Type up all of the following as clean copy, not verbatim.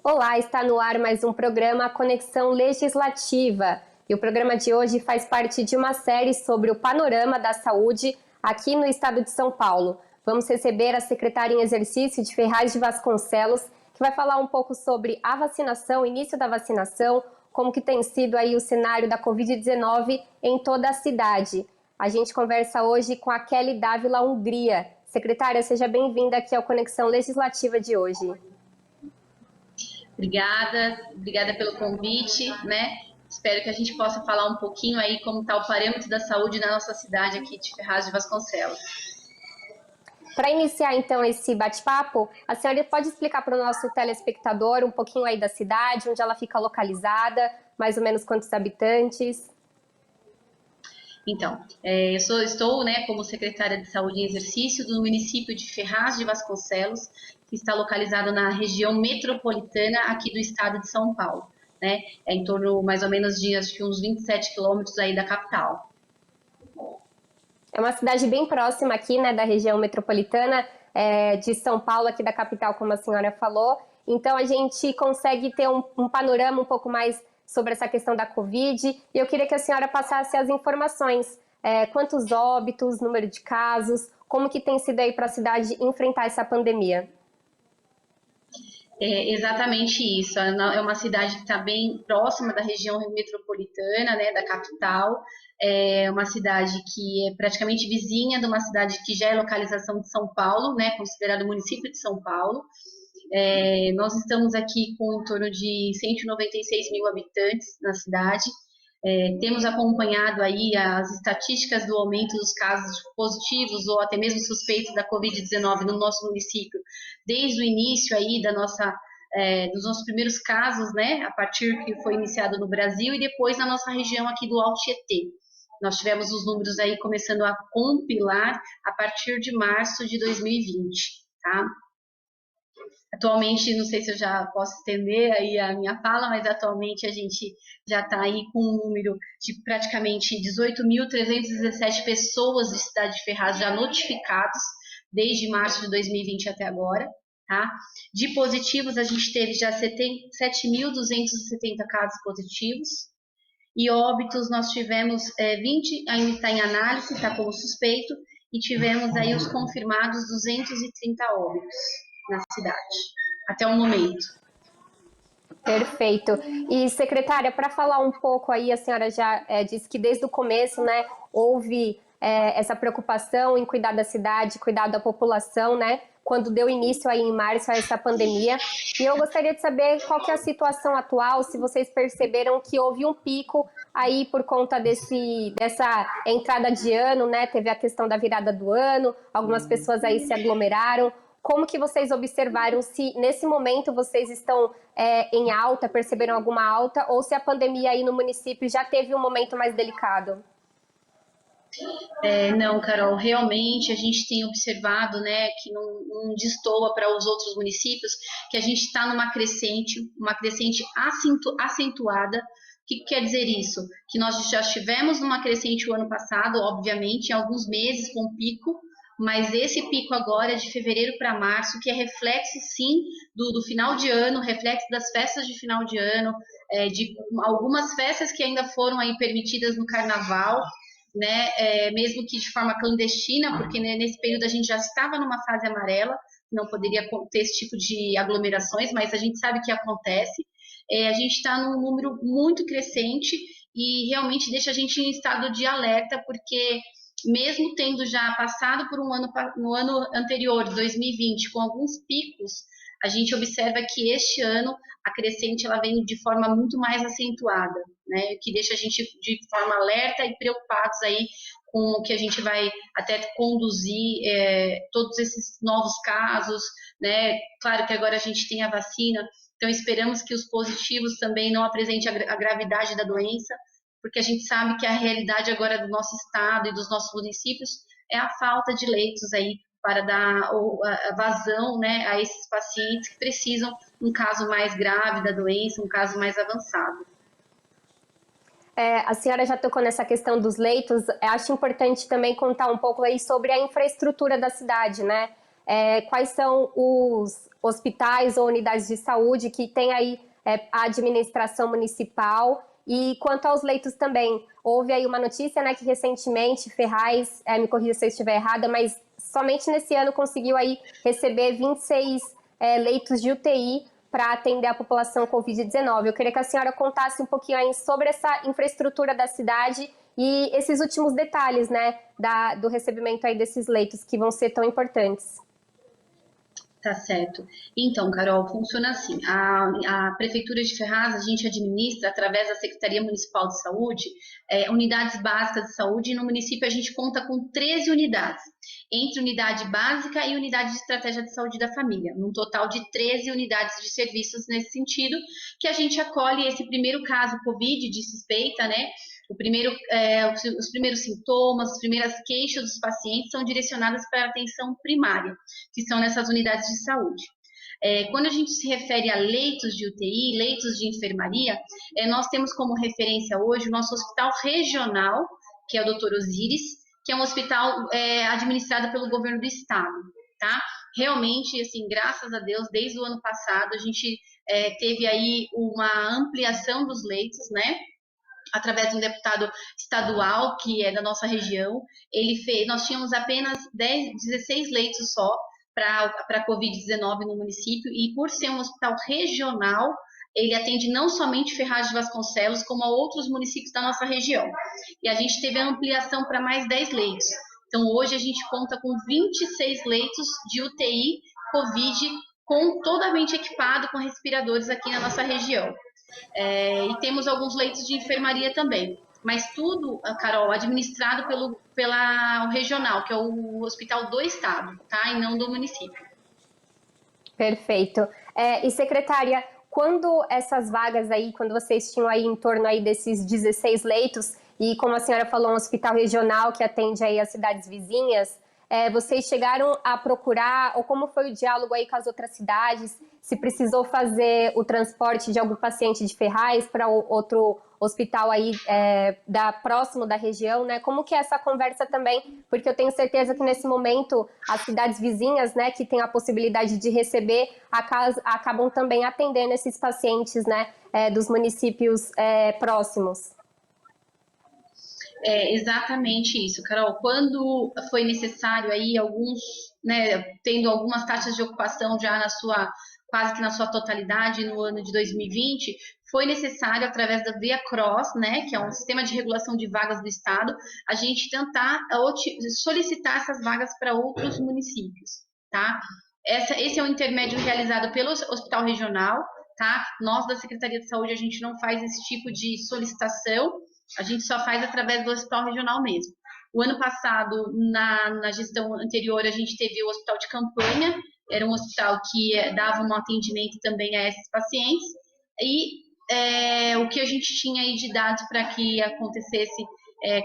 Olá, está no ar mais um programa Conexão Legislativa. E o programa de hoje faz parte de uma série sobre o panorama da saúde aqui no estado de São Paulo. Vamos receber a secretária em exercício de Ferraz de Vasconcelos, que vai falar um pouco sobre a vacinação, início da vacinação, como que tem sido aí o cenário da Covid-19 em toda a cidade. A gente conversa hoje com a Kelly Dávila Hungria. Secretária, seja bem-vinda aqui ao Conexão Legislativa de hoje. Obrigada pelo convite, né? Espero que a gente possa falar um pouquinho aí como está o parâmetro da saúde na nossa cidade aqui de Ferraz de Vasconcelos. Para iniciar então esse bate-papo, a senhora pode explicar para o nosso telespectador um pouquinho aí da cidade, onde ela fica localizada, mais ou menos quantos habitantes? Então, estou, né, como secretária de Saúde em exercício do município de Ferraz de Vasconcelos, que está localizado na região metropolitana aqui do estado de São Paulo, né? É em torno mais ou menos de acho que uns 27 quilômetros aí da capital. É uma cidade bem próxima aqui, né, da região metropolitana de São Paulo, aqui da capital, como a senhora falou. Então a gente consegue ter um panorama um pouco mais sobre essa questão da Covid. E eu queria que a senhora passasse as informações. Quantos óbitos, número de casos, como que tem sido aí para a cidade enfrentar essa pandemia? É exatamente isso. É uma cidade que está bem próxima da região metropolitana, né, da capital. É uma cidade que é praticamente vizinha de uma cidade que já é localização de São Paulo, né, considerado município de São Paulo. Nós estamos aqui com em torno de 196 mil habitantes na cidade. Temos acompanhado aí as estatísticas do aumento dos casos positivos ou até mesmo suspeitos da Covid-19 no nosso município, desde o início aí dos nossos primeiros casos, né, a partir que foi iniciado no Brasil e depois na nossa região aqui do Alto Tietê. Nós tivemos os números aí começando a compilar a partir de março de 2020, tá? Atualmente, não sei se eu já posso estender aí a minha fala, mas atualmente a gente já está aí com um número de praticamente 18.317 pessoas de Cidade de Ferraz já notificados desde março de 2020 até agora, tá? De positivos, a gente teve já 7.270 casos positivos, e óbitos nós tivemos 20, ainda está em análise, está como suspeito, e tivemos aí os confirmados 230 óbitos na cidade, até o momento. Perfeito. E, secretária, para falar um pouco aí, a senhora já disse que desde o começo, né, houve essa preocupação em cuidar da cidade, cuidar da população, né, quando deu início aí em março a essa pandemia. E eu gostaria de saber qual que é a situação atual, se vocês perceberam que houve um pico aí por conta dessa entrada de ano, né, teve a questão da virada do ano, algumas pessoas aí se aglomeraram. Como que vocês observaram se nesse momento vocês estão em alta, perceberam alguma alta, ou se a pandemia aí no município já teve um momento mais delicado? Não, Carol, realmente a gente tem observado, né, que não destoa para os outros municípios, que a gente está numa uma crescente acentuada. O que quer dizer isso? Que nós já estivemos numa crescente o ano passado, obviamente, em alguns meses com pico, mas esse pico agora é de fevereiro para março, que é reflexo, sim, do final de ano, reflexo das festas de final de ano, de algumas festas que ainda foram aí permitidas no carnaval, né, mesmo que de forma clandestina, porque né, nesse período a gente já estava numa fase amarela, não poderia ter esse tipo de aglomerações, mas a gente sabe que acontece. A gente está num número muito crescente e realmente deixa a gente em estado de alerta, porque mesmo tendo já passado por no ano anterior, 2020, com alguns picos, a gente observa que este ano a crescente ela vem de forma muito mais acentuada, né? Que deixa a gente de forma alerta e preocupados aí com o que a gente vai até conduzir todos esses novos casos, né? Claro que agora a gente tem a vacina, então esperamos que os positivos também não apresentem a gravidade da doença, porque a gente sabe que a realidade agora do nosso estado e dos nossos municípios é a falta de leitos aí para dar a vazão, né, a esses pacientes que precisam um caso mais grave da doença, um caso mais avançado. A senhora já tocou nessa questão dos leitos, acho importante também contar um pouco aí sobre a infraestrutura da cidade, né? quais são os hospitais ou unidades de saúde que tem aí a administração municipal. E quanto aos leitos também, houve aí uma notícia, né, que recentemente Ferraz, me corrija se eu estiver errada, mas somente nesse ano conseguiu aí receber 26 leitos de UTI para atender a população Covid-19. Eu queria que a senhora contasse um pouquinho aí sobre essa infraestrutura da cidade e esses últimos detalhes, né, do recebimento aí desses leitos que vão ser tão importantes. Tá certo. Então, Carol, funciona assim. A Prefeitura de Ferraz, a gente administra, através da Secretaria Municipal de Saúde, unidades básicas de saúde, e no município a gente conta com 13 unidades, entre unidade básica e unidade de estratégia de saúde da família, num total de 13 unidades de serviços nesse sentido, que a gente acolhe esse primeiro caso Covid de suspeita, né? Os primeiros sintomas, as primeiras queixas dos pacientes são direcionadas para a atenção primária, que são nessas unidades de saúde. Quando a gente se refere a leitos de UTI, leitos de enfermaria, nós temos como referência hoje o nosso hospital regional, que é o Dr. Osíris, que é um hospital administrado pelo governo do estado, tá? Realmente, assim, graças a Deus, desde o ano passado, a gente teve aí uma ampliação dos leitos, né? Através de um deputado estadual, que é da nossa região, nós tínhamos apenas 16 leitos só para a Covid-19 no município, e por ser um hospital regional, ele atende não somente Ferraz de Vasconcelos, como a outros municípios da nossa região. E a gente teve a ampliação para mais 10 leitos. Então, hoje a gente conta com 26 leitos de UTI Covid, totalmente equipado com respiradores aqui na nossa região. E temos alguns leitos de enfermaria também, mas tudo, Carol, administrado pela regional, que é o hospital do estado, tá? E não do município. Perfeito. E secretária, quando essas vagas aí, quando vocês tinham aí em torno aí desses 16 leitos, e como a senhora falou, um hospital regional que atende aí as cidades vizinhas, vocês chegaram a procurar, ou como foi o diálogo aí com as outras cidades, se precisou fazer o transporte de algum paciente de Ferraz para outro hospital aí próximo da região, né? Como que é essa conversa também? Porque eu tenho certeza que nesse momento as cidades vizinhas, né, que têm a possibilidade de receber, acabam também atendendo esses pacientes, né, dos municípios próximos. Exatamente isso, Carol. Quando foi necessário aí né, tendo algumas taxas de ocupação já quase que na sua totalidade no ano de 2020, foi necessário, através da Via Cross, né, que é um sistema de regulação de vagas do Estado, a gente tentar solicitar essas vagas para outros municípios, tá? Esse é um intermédio realizado pelo Hospital Regional, tá? Nós, da Secretaria de Saúde, a gente não faz esse tipo de solicitação, a gente só faz através do Hospital Regional mesmo. O ano passado, na gestão anterior, a gente teve o Hospital de Campanha, era um hospital que dava um atendimento também a esses pacientes, e o que a gente tinha aí de dados para que acontecesse,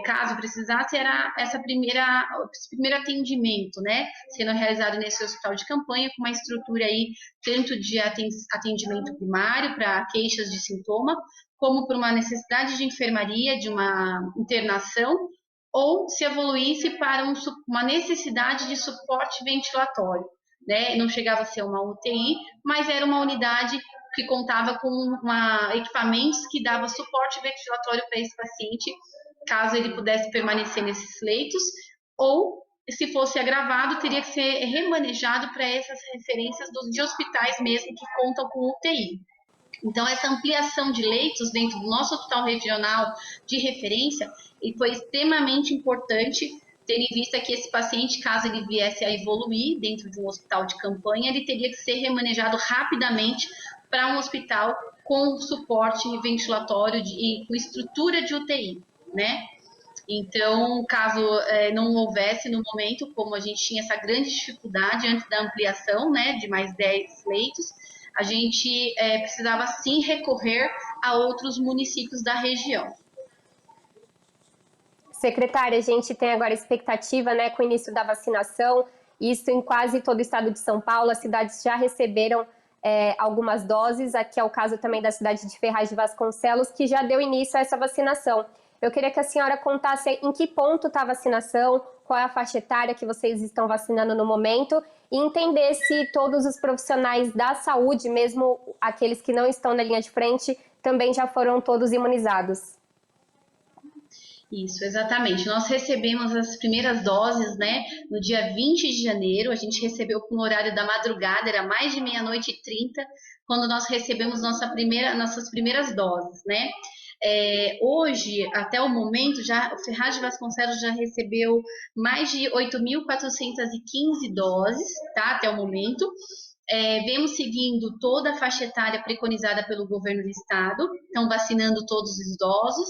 caso precisasse, era esse primeiro atendimento, né, sendo realizado nesse hospital de campanha, com uma estrutura aí, tanto de atendimento primário, para queixas de sintoma, como por uma necessidade de enfermaria, de uma internação, ou se evoluísse para uma necessidade de suporte ventilatório, né? Não chegava a ser uma UTI, mas era uma unidade que contava com equipamentos que dava suporte ventilatório para esse paciente, caso ele pudesse permanecer nesses leitos, ou, se fosse agravado, teria que ser remanejado para essas referências de hospitais mesmo que contam com UTI. Então, essa ampliação de leitos dentro do nosso hospital regional de referência foi extremamente importante, tendo em vista que esse paciente, caso ele viesse a evoluir dentro de um hospital de campanha, ele teria que ser remanejado rapidamente para um hospital com suporte ventilatório e com estrutura de UTI, né? Então, caso não houvesse no momento, como a gente tinha essa grande dificuldade antes da ampliação, né, de mais 10 leitos, a gente precisava sim recorrer a outros municípios da região. Secretária, a gente tem agora expectativa, né, com o início da vacinação, isso em quase todo o estado de São Paulo, as cidades já receberam algumas doses, aqui é o caso também da cidade de Ferraz de Vasconcelos, que já deu início a essa vacinação. Eu queria que a senhora contasse em que ponto está a vacinação, qual é a faixa etária que vocês estão vacinando no momento e entender se todos os profissionais da saúde, mesmo aqueles que não estão na linha de frente, também já foram todos imunizados. Isso, exatamente. Nós recebemos as primeiras doses, né, no dia 20 de janeiro. A gente recebeu com o horário da madrugada, era mais de meia-noite e 30, quando nós recebemos nossas primeiras doses, né? Hoje, até o momento, o Ferraz de Vasconcelos já recebeu mais de 8.415 doses, tá? Até o momento. Vemos seguindo toda a faixa etária preconizada pelo governo do estado, então vacinando todos os idosos,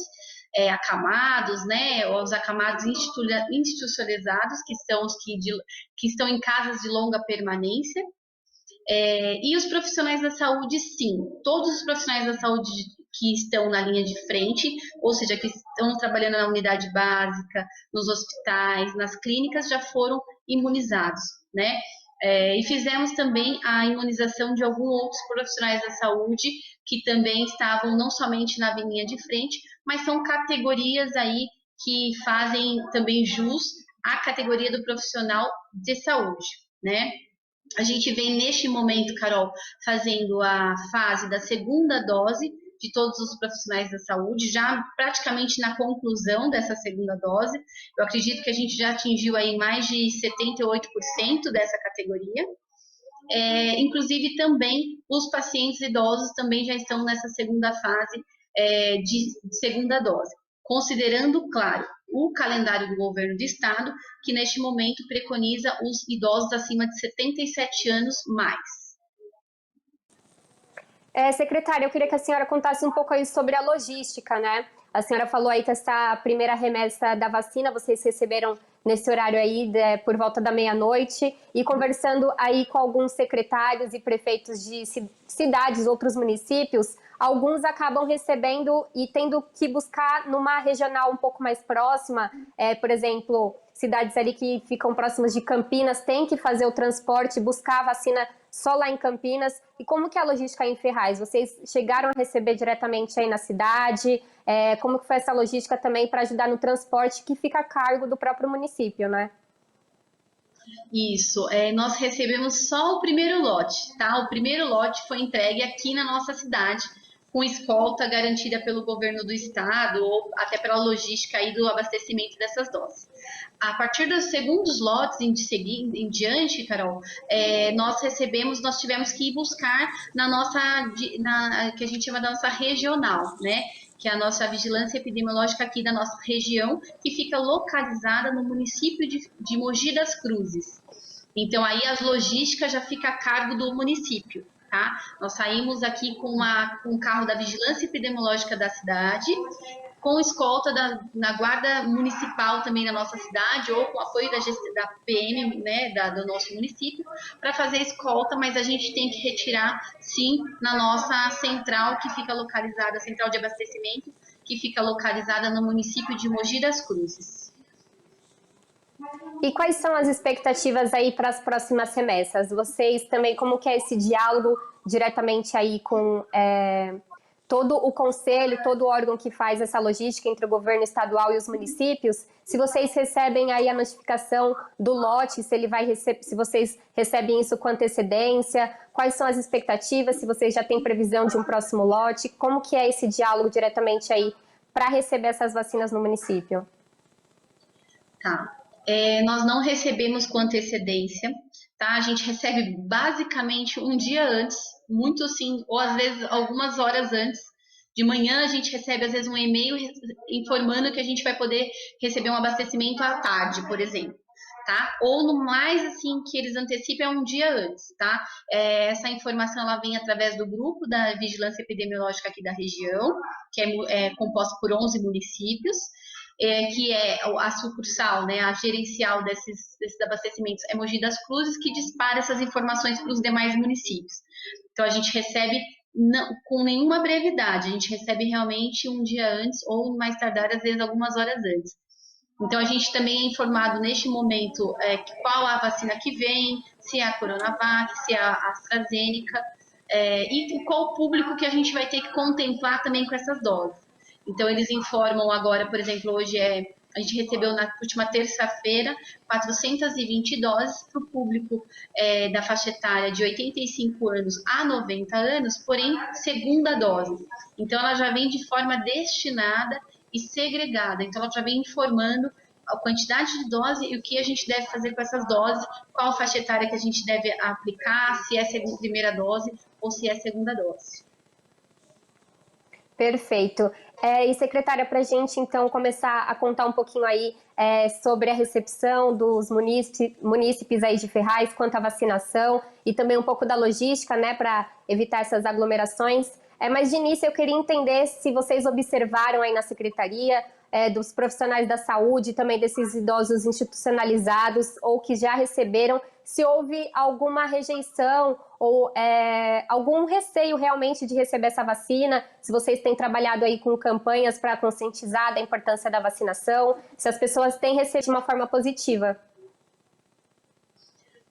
acamados, né? Os acamados institucionalizados, que são os que estão em casas de longa permanência. E os profissionais da saúde, sim, todos os profissionais da saúde que estão na linha de frente, ou seja, que estão trabalhando na unidade básica, nos hospitais, nas clínicas, já foram imunizados, né? E fizemos também a imunização de alguns outros profissionais da saúde que também estavam não somente na linha de frente, mas são categorias aí que fazem também jus à categoria do profissional de saúde, né? A gente vem neste momento, Carol, fazendo a fase da segunda dose de todos os profissionais da saúde, já praticamente na conclusão dessa segunda dose. Eu acredito que a gente já atingiu aí mais de 78% dessa categoria. Inclusive também os pacientes idosos também já estão nessa segunda fase de segunda dose, considerando, claro, o calendário do governo do estado, que neste momento preconiza os idosos acima de 77 anos mais. Secretária, eu queria que a senhora contasse um pouco aí sobre a logística, né? A senhora falou aí que essa primeira remessa da vacina vocês receberam nesse horário aí, por volta da meia-noite, e conversando aí com alguns secretários e prefeitos de cidades, outros municípios, alguns acabam recebendo e tendo que buscar numa regional um pouco mais próxima, por exemplo, cidades ali que ficam próximas de Campinas, têm que fazer o transporte, buscar a vacina só lá em Campinas. E como que é a logística aí em Ferraz? Vocês chegaram a receber diretamente aí na cidade? Como que foi essa logística também para ajudar no transporte que fica a cargo do próprio município, né? Isso, nós recebemos só o primeiro lote, tá? O primeiro lote foi entregue aqui na nossa cidade, com escolta garantida pelo governo do estado ou até pela logística aí do abastecimento dessas doses. A partir dos segundos lotes em diante, Carol, nós tivemos que ir buscar na nossa, que a gente chama da nossa regional, né? Que é a nossa vigilância epidemiológica aqui da nossa região, que fica localizada no município de Mogi das Cruzes. Então, aí as logísticas já fica a cargo do município, tá? Nós saímos aqui com um carro da vigilância epidemiológica da cidade, com escolta na guarda municipal também na nossa cidade, ou com apoio da PM, né, do nosso município, para fazer escolta, mas a gente tem que retirar, sim, na nossa central, que fica localizada, central de abastecimento, que fica localizada no município de Mogi das Cruzes. E quais são as expectativas aí para as próximas remessas? Vocês também, como que é esse diálogo diretamente aí com todo o conselho, todo o órgão que faz essa logística entre o governo estadual e os municípios? Se vocês recebem aí a notificação do lote, se vocês recebem isso com antecedência, quais são as expectativas, se vocês já têm previsão de um próximo lote, como que é esse diálogo diretamente aí para receber essas vacinas no município? Tá. Nós não recebemos com antecedência, tá? A gente recebe basicamente um dia antes, muito sim, ou às vezes algumas horas antes. De manhã a gente recebe às vezes um e-mail informando que a gente vai poder receber um abastecimento à tarde, por exemplo, tá? Ou no mais assim que eles antecipam um dia antes, tá? Essa informação ela vem através do grupo da vigilância epidemiológica aqui da região, que é composto por 11 municípios. Que é a sucursal, né, a gerencial desses abastecimentos é Mogi das Cruzes, que dispara essas informações para os demais municípios. Então, a gente recebe com nenhuma brevidade, a gente recebe realmente um dia antes ou mais tardar, às vezes, algumas horas antes. Então, a gente também é informado neste momento qual a vacina que vem, se é a Coronavac, se é a AstraZeneca, e qual o público que a gente vai ter que contemplar também com essas doses. Então, eles informam agora, por exemplo, a gente recebeu na última terça-feira 420 doses para o público da faixa etária de 85 anos a 90 anos, porém, segunda dose. Então, ela já vem de forma destinada e segregada. Então, ela já vem informando a quantidade de dose e o que a gente deve fazer com essas doses, qual faixa etária que a gente deve aplicar, se é a primeira dose ou se é a segunda dose. Perfeito. E secretária, para a gente então começar a contar um pouquinho aí sobre a recepção dos munícipes aí de Ferraz quanto à vacinação e também um pouco da logística, né, para evitar essas aglomerações. Mas de início eu queria entender se vocês observaram aí na secretaria dos profissionais da saúde, também desses idosos institucionalizados ou que já receberam, se houve alguma rejeição ou algum receio realmente de receber essa vacina, se vocês têm trabalhado aí com campanhas para conscientizar da importância da vacinação, se as pessoas têm recebido de uma forma positiva.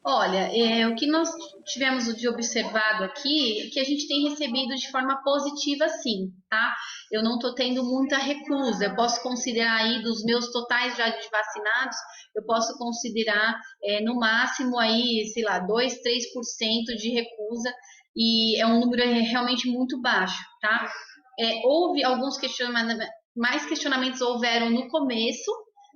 Olha, o que nós tivemos de observado aqui é que a gente tem recebido de forma positiva, sim, tá? Eu não estou tendo muita recusa. Eu posso considerar aí dos meus totais já de vacinados, eu posso considerar no máximo aí, sei lá, 2, 3% de recusa, e é um número realmente muito baixo, tá? Houve alguns questionamentos, mais questionamentos houveram no começo,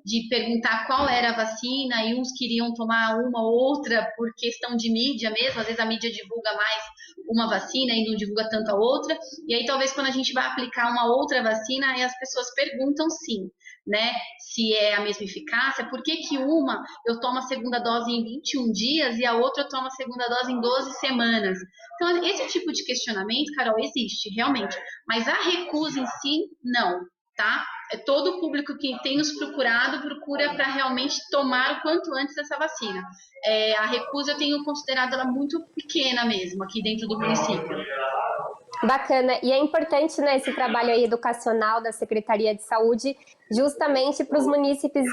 de perguntar qual era a vacina, e uns queriam tomar uma ou outra por questão de mídia mesmo, às vezes a mídia divulga mais uma vacina e não divulga tanto a outra, e aí talvez quando a gente vai aplicar uma outra vacina, aí as pessoas perguntam sim, né, se é a mesma eficácia, por que que uma eu tomo a segunda dose em 21 dias e a outra eu tomo a segunda dose em 12 semanas? Então, esse tipo de questionamento, Carol, existe, realmente, mas a recusa em si, não, tá? Todo o público que tem nos procurado procura para realmente tomar o quanto antes essa vacina. A recusa eu tenho considerado ela muito pequena mesmo aqui dentro do município. Bacana, e é importante, né, esse trabalho aí educacional da Secretaria de Saúde, justamente para os munícipes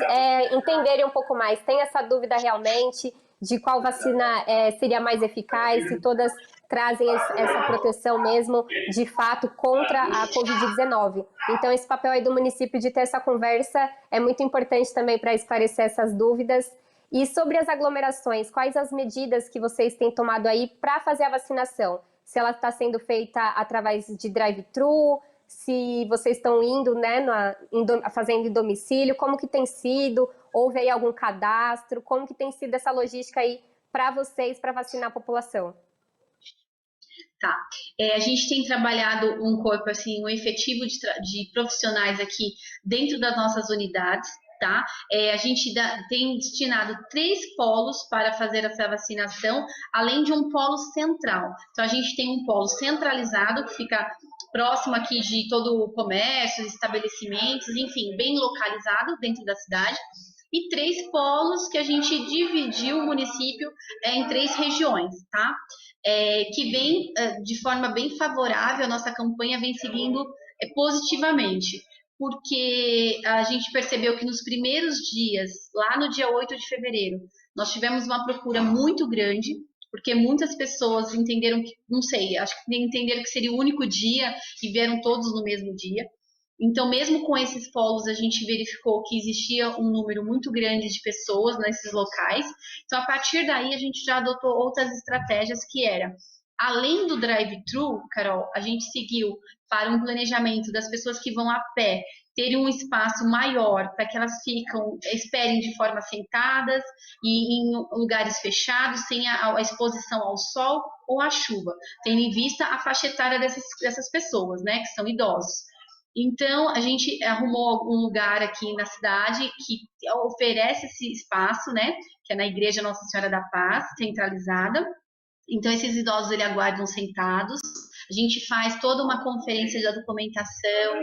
entenderem um pouco mais. Tem essa dúvida realmente de qual vacina seria mais eficaz, se todas trazem essa proteção mesmo, de fato, contra a Covid-19. Então, esse papel aí do município de ter essa conversa é muito importante também para esclarecer essas dúvidas. E sobre as aglomerações, quais as medidas que vocês têm tomado aí para fazer a vacinação? Se ela está sendo feita através de drive-thru, se vocês estão indo, né, fazendo em domicílio, como que tem sido? Houve aí algum cadastro? Como que tem sido essa logística aí para vocês, para vacinar a população? Tá. A gente tem trabalhado um corpo, assim, um efetivo de profissionais aqui dentro das nossas unidades, tá? A gente tem destinado 3 polos para fazer essa vacinação, além de um polo central. Então, a gente tem um polo centralizado, que fica próximo aqui de todo o comércio, estabelecimentos, enfim, bem localizado dentro da cidade. E 3 polos que a gente dividiu o município em 3 regiões, tá? Que vem de forma bem favorável, a nossa campanha vem seguindo positivamente, porque a gente percebeu que nos primeiros dias, lá no dia 8 de fevereiro, nós tivemos uma procura muito grande, porque muitas pessoas entenderam que, não sei, acho que entenderam que seria o único dia e vieram todos no mesmo dia. Então, mesmo com esses polos, a gente verificou que existia um número muito grande de pessoas nesses locais. Então, a partir daí, a gente já adotou outras estratégias que era, além do drive-thru, Carol, a gente seguiu para um planejamento das pessoas que vão a pé terem um espaço maior para que elas esperem de forma sentadas e em lugares fechados, sem a exposição ao sol ou à chuva, tendo em vista a faixa etária dessas pessoas, né, que são idosos. Então, a gente arrumou um lugar aqui na cidade que oferece esse espaço, né? Que é na Igreja Nossa Senhora da Paz, centralizada. Então, esses idosos ele aguardam sentados. A gente faz toda uma conferência de documentação,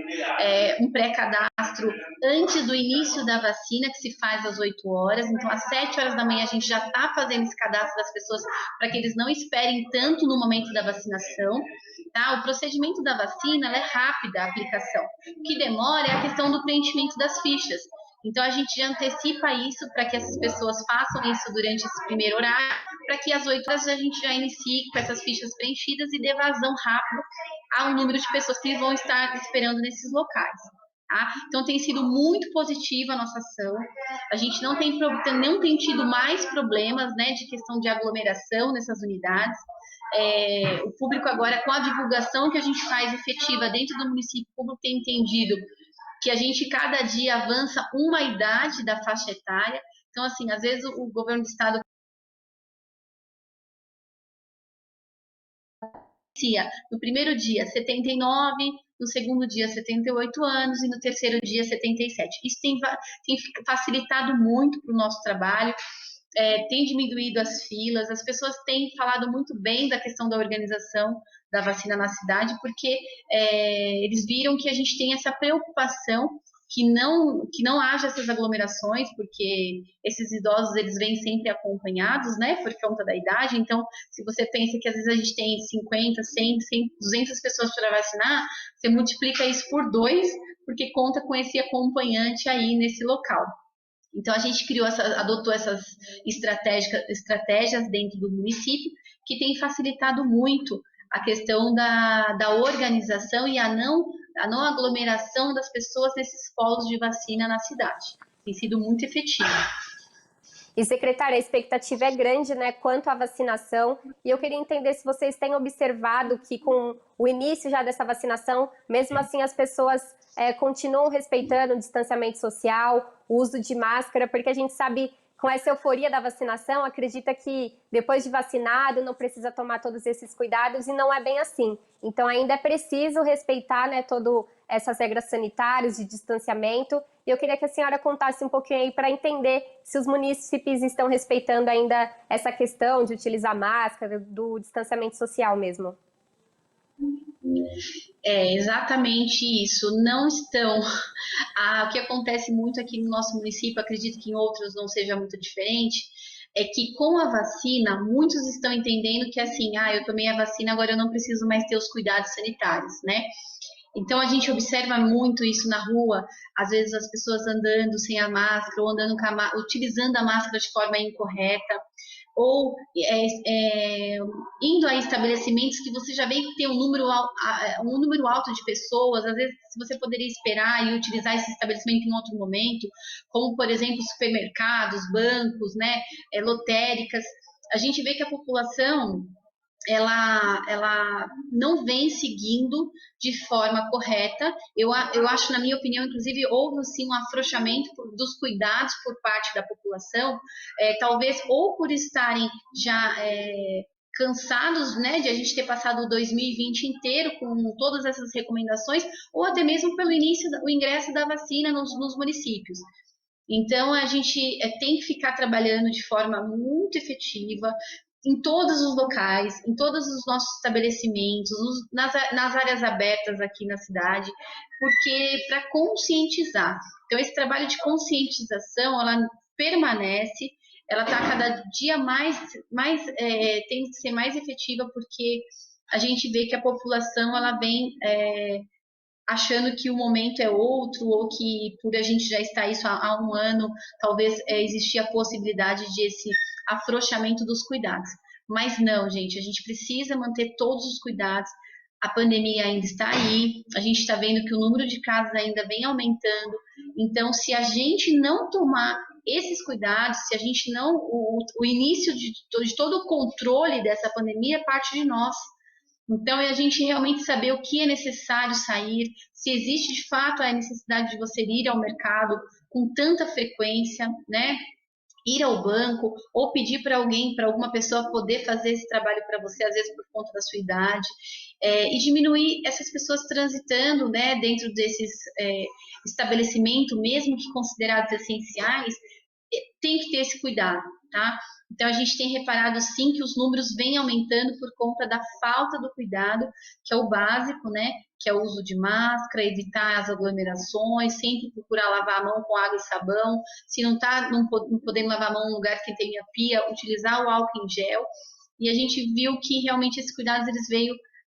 um pré-cadastro antes do início da vacina, que se faz às 8 horas. Então, às 7 horas da manhã, a gente já está fazendo esse cadastro das pessoas para que eles não esperem tanto no momento da vacinação. Tá? O procedimento da vacina é rápida, a aplicação. O que demora é a questão do preenchimento das fichas. Então, a gente já antecipa isso para que essas pessoas façam isso durante esse primeiro horário, para que às 8 horas a gente já inicie com essas fichas preenchidas e dê vazão rápido ao número de pessoas que vão estar esperando nesses locais. Tá? Então tem sido muito positiva a nossa ação. A gente não tem tido mais problemas, né, de questão de aglomeração nessas unidades. O público agora, com a divulgação que a gente faz efetiva dentro do município, o público tem entendido que a gente cada dia avança uma idade da faixa etária. Então, assim, às vezes o governo do estado no primeiro dia 79, no segundo dia 78 anos e no terceiro dia 77. Isso tem facilitado muito para o nosso trabalho, tem diminuído as filas, as pessoas têm falado muito bem da questão da organização da vacina na cidade, porque eles viram que a gente tem essa preocupação que não haja essas aglomerações, porque esses idosos eles vêm sempre acompanhados, né, por conta da idade. Então, se você pensa que às vezes a gente tem 50, 100, 200 pessoas para vacinar, você multiplica isso por 2, porque conta com esse acompanhante aí nesse local. Então, a gente adotou essas estratégias dentro do município, que tem facilitado muito a questão da organização e a não aglomeração das pessoas nesses polos de vacina na cidade. Tem sido muito efetivo. E, secretária, a expectativa é grande, né, quanto à vacinação, e eu queria entender se vocês têm observado que com o início já dessa vacinação, mesmo assim as pessoas continuam respeitando o distanciamento social, o uso de máscara, porque a gente sabe, com essa euforia da vacinação, acredita que depois de vacinado não precisa tomar todos esses cuidados, e não é bem assim. Então ainda é preciso respeitar, né, todas essas regras sanitárias de distanciamento. E eu queria que a senhora contasse um pouquinho aí para entender se os munícipes estão respeitando ainda essa questão de utilizar máscara, do distanciamento social mesmo. É exatamente isso. Não estão. O que acontece muito aqui no nosso município, acredito que em outros não seja muito diferente, é que com a vacina, muitos estão entendendo que assim, eu tomei a vacina, agora eu não preciso mais ter os cuidados sanitários, né? Então a gente observa muito isso na rua, às vezes as pessoas andando sem a máscara ou andando utilizando a máscara de forma incorreta, ou indo a estabelecimentos que você já vê que tem um número alto de pessoas, às vezes você poderia esperar e utilizar esse estabelecimento em outro momento, como por exemplo supermercados, bancos, né, lotéricas. A gente vê que a população ela não vem seguindo de forma correta. Eu acho, na minha opinião, inclusive, houve sim um afrouxamento dos cuidados por parte da população, talvez ou por estarem já cansados, né, de a gente ter passado o 2020 inteiro com todas essas recomendações, ou até mesmo pelo o ingresso da vacina nos municípios. Então, a gente tem que ficar trabalhando de forma muito efetiva, em todos os locais, em todos os nossos estabelecimentos, nas áreas abertas aqui na cidade, porque para conscientizar. Então, esse trabalho de conscientização, ela permanece, ela está cada dia tem que ser mais efetiva, porque a gente vê que a população, ela vem achando que o momento é outro, ou que por a gente já estar isso há um ano, talvez existia a possibilidade de esse afrouxamento dos cuidados. Mas não, gente, a gente precisa manter todos os cuidados. A pandemia ainda está aí, a gente está vendo que o número de casos ainda vem aumentando. Então, se a gente não tomar esses cuidados, se a gente não... O início de todo o controle dessa pandemia parte de nós. Então, é a gente realmente saber o que é necessário sair, se existe de fato a necessidade de você ir ao mercado com tanta frequência, né? Ir ao banco ou pedir para alguém, para alguma pessoa poder fazer esse trabalho para você, às vezes por conta da sua idade, e diminuir essas pessoas transitando, né, dentro desses estabelecimentos, mesmo que considerados essenciais, tem que ter esse cuidado, tá? Então, a gente tem reparado, sim, que os números vêm aumentando por conta da falta do cuidado, que é o básico, né? Que é o uso de máscara, evitar as aglomerações, sempre procurar lavar a mão com água e sabão. Se não podendo lavar a mão em um lugar que tenha pia, utilizar o álcool em gel. E a gente viu que realmente esses cuidados eles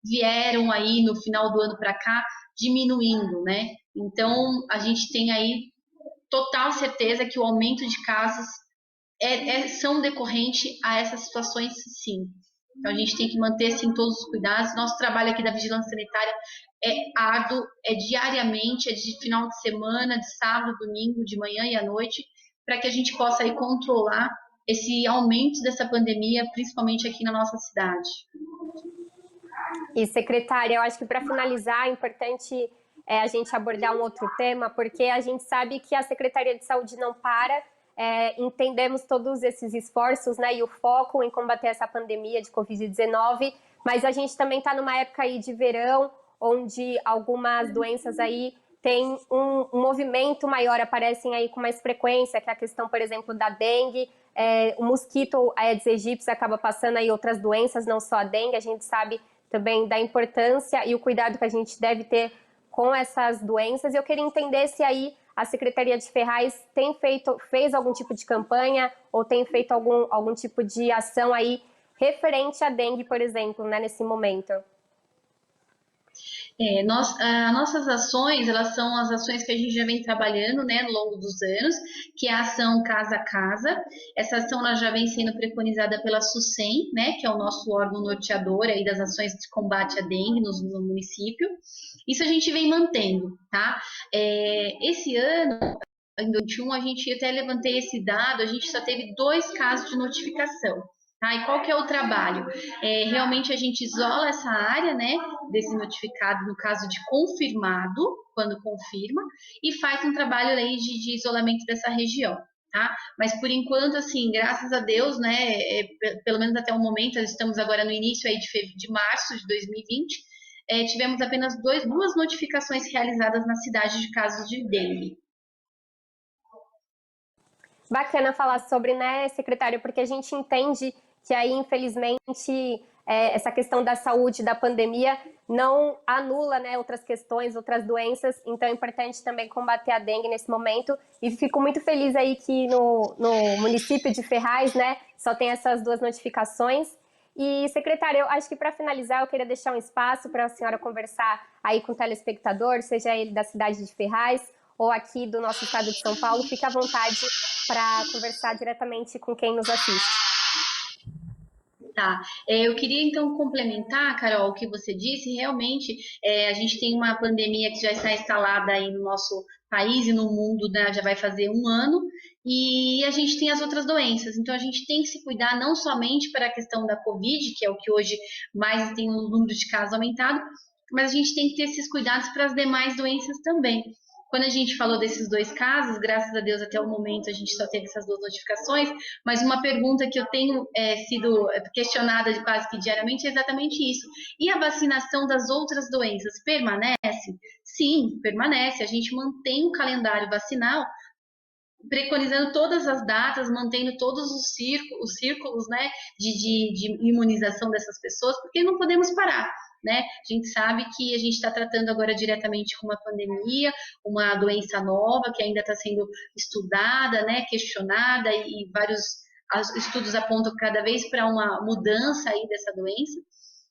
vieram aí no final do ano para cá diminuindo, né? Então, a gente tem aí total certeza que o aumento de casos são decorrente a essas situações, sim. Então, a gente tem que manter, sim, todos os cuidados. Nosso trabalho aqui da Vigilância Sanitária é árduo, é diariamente, é de final de semana, de sábado, domingo, de manhã e à noite, para que a gente possa aí controlar esse aumento dessa pandemia, principalmente aqui na nossa cidade. E, secretária, eu acho que para finalizar é importante a gente abordar um outro tema, porque a gente sabe que a Secretaria de Saúde não para, entendemos todos esses esforços, né, e o foco em combater essa pandemia de Covid-19, mas a gente também está numa época aí de verão, onde algumas doenças aí têm um movimento maior, aparecem aí com mais frequência, que é a questão, por exemplo, da dengue. O mosquito Aedes aegypti acaba passando aí outras doenças, não só a dengue, a gente sabe também da importância e o cuidado que a gente deve ter com essas doenças. E eu queria entender se aí a Secretaria de Ferraz fez algum tipo de campanha ou tem feito algum tipo de ação aí referente à dengue, por exemplo, né, nesse momento. Nossas ações, elas são as ações que a gente já vem trabalhando, né, ao longo dos anos, que é a ação Casa a Casa. Essa ação ela já vem sendo preconizada pela SUSEM, né, que é o nosso órgão norteador aí das ações de combate à dengue no município. Isso a gente vem mantendo, tá? Esse ano, em 2021, a gente até levantei esse dado, a gente só teve 2 casos de notificação. Tá? E qual que é o trabalho? Realmente a gente isola essa área, né, desse notificado, no caso de confirmado, quando confirma, e faz um trabalho aí de isolamento dessa região. Tá? Mas por enquanto, assim, graças a Deus, né, pelo menos até o momento, estamos agora no início aí de março de 2020, tivemos apenas 2 notificações realizadas na cidade de casos de dengue. Bacana falar sobre, né, secretário, porque a gente entende que aí, infelizmente, essa questão da saúde, da pandemia, não anula, né, outras questões, outras doenças, então é importante também combater a dengue nesse momento, e fico muito feliz aí que no município de Ferraz, né, só tem essas 2 notificações. E, secretária, eu acho que para finalizar eu queria deixar um espaço para a senhora conversar aí com o telespectador, seja ele da cidade de Ferraz ou aqui do nosso estado de São Paulo, fique à vontade para conversar diretamente com quem nos assiste. Tá. Eu queria então complementar, Carol, o que você disse. Realmente, a gente tem uma pandemia que já está instalada aí no nosso país e no mundo, né, já vai fazer 1 ano, e a gente tem as outras doenças. Então, a gente tem que se cuidar não somente para a questão da Covid, que é o que hoje mais tem o número de casos aumentado, mas a gente tem que ter esses cuidados para as demais doenças também. Quando a gente falou desses 2 casos, graças a Deus até o momento a gente só teve essas 2 notificações, mas uma pergunta que eu tenho sido questionada de quase que diariamente é exatamente isso. E a vacinação das outras doenças permanece? Sim, permanece. A gente mantém o calendário vacinal, preconizando todas as datas, mantendo todos os círculos, né, de imunização dessas pessoas, porque não podemos parar. Né? A gente sabe que a gente está tratando agora diretamente com uma pandemia, uma doença nova que ainda está sendo estudada, né, questionada, e vários estudos apontam cada vez para uma mudança aí dessa doença,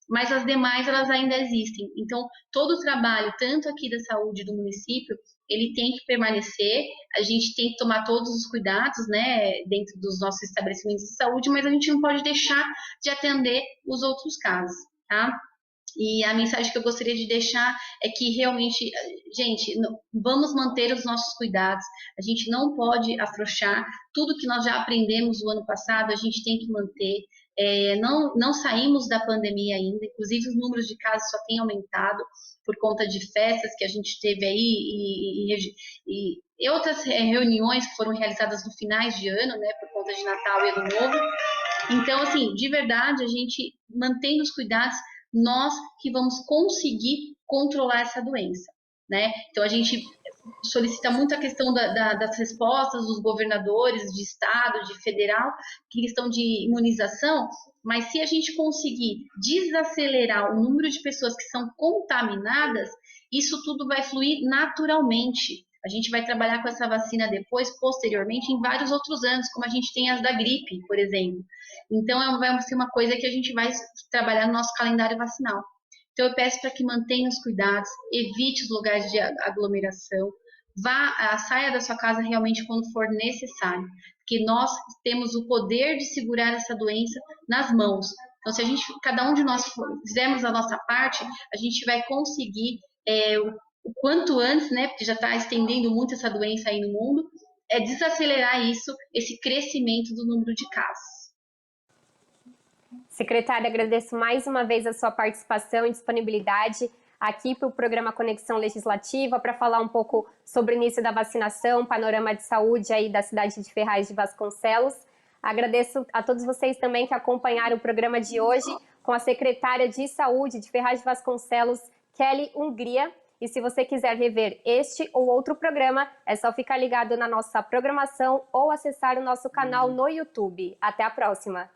mas as demais elas ainda existem. Então, todo o trabalho, tanto aqui da saúde do município, ele tem que permanecer, a gente tem que tomar todos os cuidados, né, dentro dos nossos estabelecimentos de saúde, mas a gente não pode deixar de atender os outros casos, tá? E a mensagem que eu gostaria de deixar é que realmente, gente, vamos manter os nossos cuidados, a gente não pode afrouxar, tudo que nós já aprendemos no ano passado, a gente tem que manter. Não saímos da pandemia ainda, inclusive os números de casos só têm aumentado por conta de festas que a gente teve aí e outras reuniões que foram realizadas no finais de ano, né, por conta de Natal e Ano Novo. Então, assim, de verdade, a gente mantendo os cuidados, nós que vamos conseguir controlar essa doença, né? Então, a gente solicita muito a questão das respostas dos governadores de estado, de federal, questão de imunização, mas se a gente conseguir desacelerar o número de pessoas que são contaminadas, isso tudo vai fluir naturalmente. A gente vai trabalhar com essa vacina depois, posteriormente, em vários outros anos, como a gente tem as da gripe, por exemplo. Então, vai ser uma coisa que a gente vai trabalhar no nosso calendário vacinal. Então, eu peço para que mantenha os cuidados, evite os lugares de aglomeração, saia da sua casa realmente quando for necessário, porque nós temos o poder de segurar essa doença nas mãos, Então, se a gente, cada um de nós fizermos a nossa parte, a gente vai conseguir o quanto antes, né, porque já está estendendo muito essa doença aí no mundo, desacelerar isso, esse crescimento do número de casos. Secretária, agradeço mais uma vez a sua participação e disponibilidade aqui para o programa Conexão Legislativa para falar um pouco sobre o início da vacinação, panorama de saúde aí da cidade de Ferraz de Vasconcelos. Agradeço a todos vocês também que acompanharam o programa de hoje com a secretária de Saúde de Ferraz de Vasconcelos, Kelly Hungria. E se você quiser rever este ou outro programa, é só ficar ligado na nossa programação ou acessar o nosso canal no YouTube. Até a próxima!